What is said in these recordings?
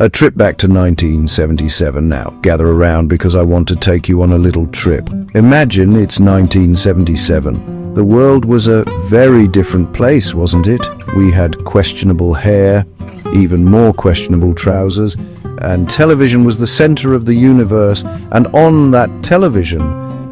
A trip back to 1977 now. Gather around because I want to take you on a little trip. Imagine it's 1977. The world was a very different place, wasn't it? We had questionable hair, even more questionable trousers, and television was the center of the universe, and on that television,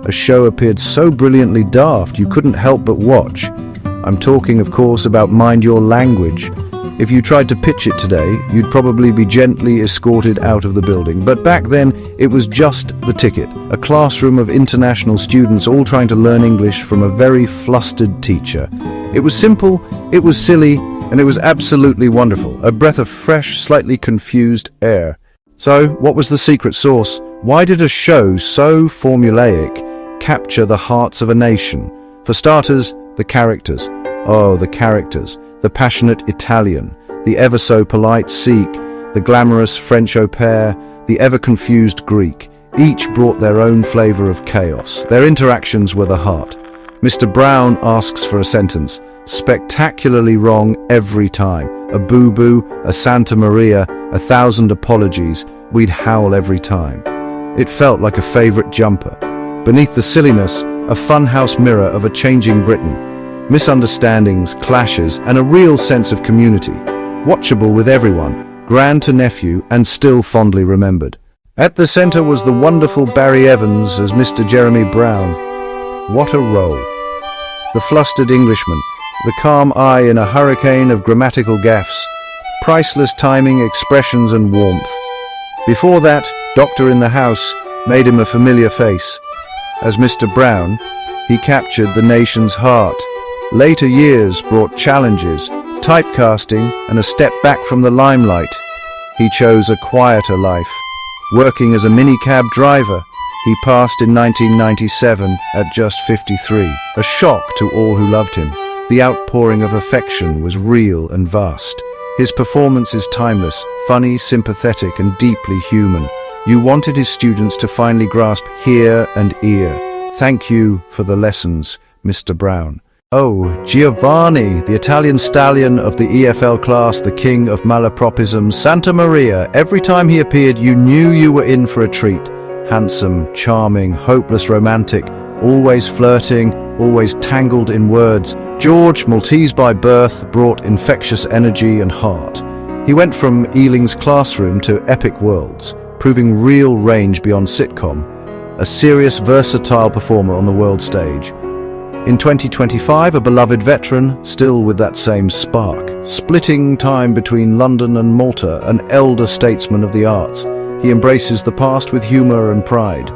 a show appeared so brilliantly daft you couldn't help but watch. I'm talking, of course, about Mind Your Language. If you tried to pitch it today, you'd probably be gently escorted out of the building. But back then, it was just the ticket. A classroom of international students all trying to learn English from a very flustered teacher. It was simple, it was silly, and it was absolutely wonderful. A breath of fresh, slightly confused air. So, what was the secret sauce? Why did a show so formulaic capture the hearts of a nation? For starters, the characters. Oh, the characters. The passionate Italian, the ever-so-polite Sikh, the glamorous French au pair, the ever-confused Greek. Each brought their own flavor of chaos. Their interactions were the heart. Mr. Brown asks for a sentence, spectacularly wrong every time. A boo-boo, a Santa Maria, 1,000 apologies. We'd howl every time. It felt like a favorite jumper. Beneath the silliness, a funhouse mirror of a changing Britain. Misunderstandings, clashes, and a real sense of community. Watchable with everyone, grand to nephew, and still fondly remembered. At the center was the wonderful Barry Evans as Mr. Jeremy Brown. What a role. The flustered Englishman, the calm eye in a hurricane of grammatical gaffes, priceless timing, expressions, and warmth. Before that, Doctor in the House made him a familiar face. As Mr. Brown, he captured the nation's heart. Later years brought challenges, typecasting, and a step back from the limelight. He chose a quieter life. Working as a minicab driver, he passed in 1997 at just 53, a shock to all who loved him. The outpouring of affection was real and vast. His performance is timeless, funny, sympathetic, and deeply human. You wanted his students to finally grasp ear and ear. Thank you for the lessons, Mr. Brown. Oh, Giovanni, the Italian stallion of the EFL class, the king of malapropism, Santa Maria. Every time he appeared, you knew you were in for a treat. Handsome, charming, hopeless romantic, always flirting, always tangled in words. George, Maltese by birth, brought infectious energy and heart. He went from Ealing's classroom to Epic Worlds, proving real range beyond sitcom. A serious, versatile performer on the world stage. In 2025, a beloved veteran, still with that same spark, splitting time between London and Malta, an elder statesman of the arts. He embraces the past with humor and pride.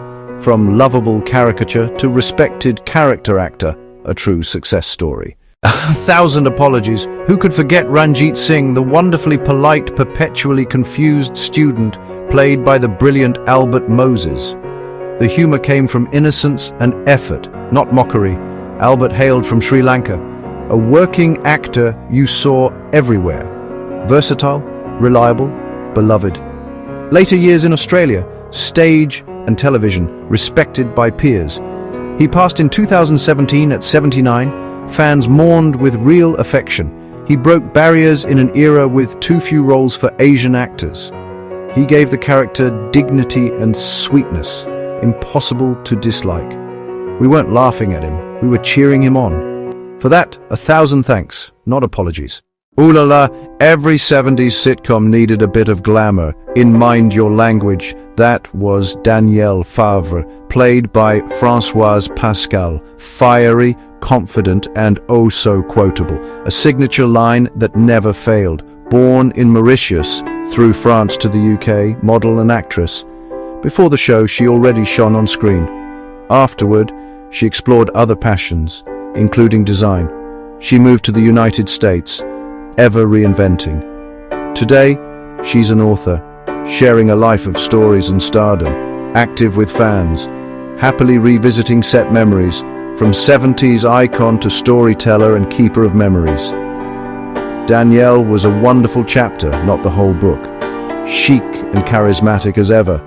From lovable caricature to respected character actor, a true success story. 1,000 apologies. Who could forget Ranjit Singh, the wonderfully polite, perpetually confused student, played by the brilliant Albert Moses? The humor came from innocence and effort, not mockery. Albert hailed from Sri Lanka, a working actor you saw everywhere. Versatile, reliable, beloved. Later years in Australia, stage and television, respected by peers. He passed in 2017 at 79. Fans mourned with real affection. He broke barriers in an era with too few roles for Asian actors. He gave the character dignity and sweetness, impossible to dislike. We weren't laughing at him, we were cheering him on. For that, 1,000 thanks, not apologies. Ooh la la, every 70s sitcom needed a bit of glamour. In Mind Your Language, that was Danielle Favre, played by Françoise Pascal, fiery, confident, and oh so quotable. A signature line that never failed. Born in Mauritius, through France to the UK, model and actress. Before the show, she already shone on screen. Afterward, she explored other passions, including design. She moved to the United States, ever reinventing. Today, she's an author, sharing a life of stories and stardom, active with fans, happily revisiting set memories, from 70s icon to storyteller and keeper of memories. Danielle was a wonderful chapter, not the whole book. Chic and charismatic as ever,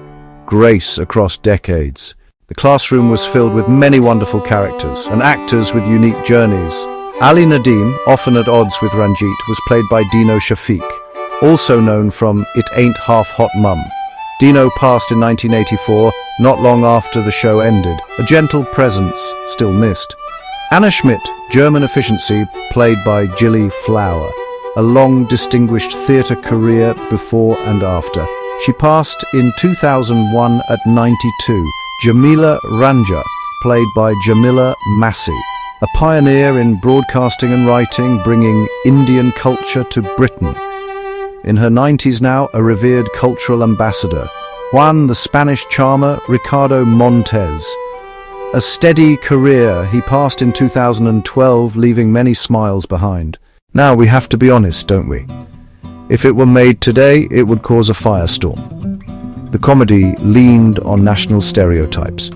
grace across decades. The classroom was filled with many wonderful characters and actors with unique journeys. Ali Nadim, often at odds with Ranjit, was played by Dino Shafiq. also known from It Ain't Half Hot Mum. Dino passed in 1984, not long after the show ended, a gentle presence still missed. Anna Schmidt, German efficiency, played by Gilly Flower, a long distinguished theatre career before and after. She passed in 2001 at 92. Jamila Ranja, played by Jamila Massey, a pioneer in broadcasting and writing, bringing Indian culture to Britain. In her 90s now, a revered cultural ambassador. Juan, the Spanish charmer, Ricardo Montes. A steady career, he passed in 2012, leaving many smiles behind. Now we have to be honest, don't we? If it were made today, it would cause a firestorm. The comedy leaned on national stereotypes.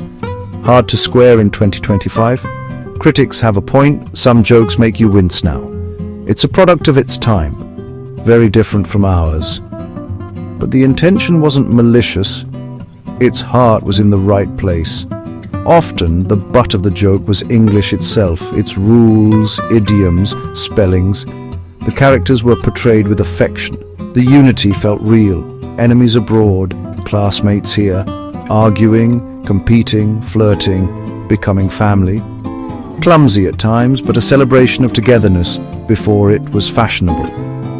Hard to square in 2025. Critics have a point, some jokes make you wince now. It's a product of its time, very different from ours. But the intention wasn't malicious. Its heart was in the right place. Often, the butt of the joke was English itself, its rules, idioms, spellings. The characters were portrayed with affection. The unity felt real. Enemies abroad, classmates here, arguing, competing, flirting, becoming family. Clumsy at times, but a celebration of togetherness before it was fashionable.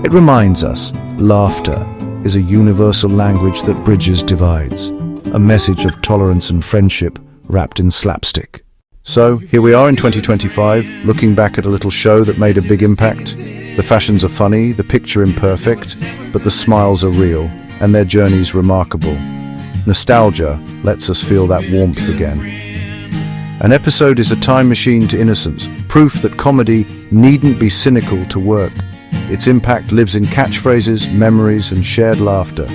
It reminds us, laughter is a universal language that bridges divides, a message of tolerance and friendship wrapped in slapstick. So, here we are in 2025, looking back at a little show that made a big impact. The fashions are funny, the picture imperfect, but the smiles are real, and their journey's remarkable. Nostalgia lets us feel that warmth again. An episode is a time machine to innocence, proof that comedy needn't be cynical to work. Its impact lives in catchphrases, memories, and shared laughter,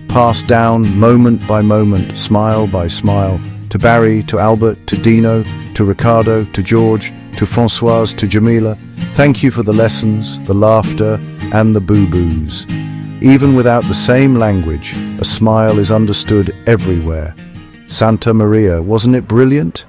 passed down moment by moment, smile by smile, to Barry, to Albert, to Dino, to Ricardo, to George, to Francoise, to Jamila. Thank you for the lessons, the laughter, and the boo-boos. Even without the same language, a smile is understood everywhere. Santa Maria, wasn't it brilliant?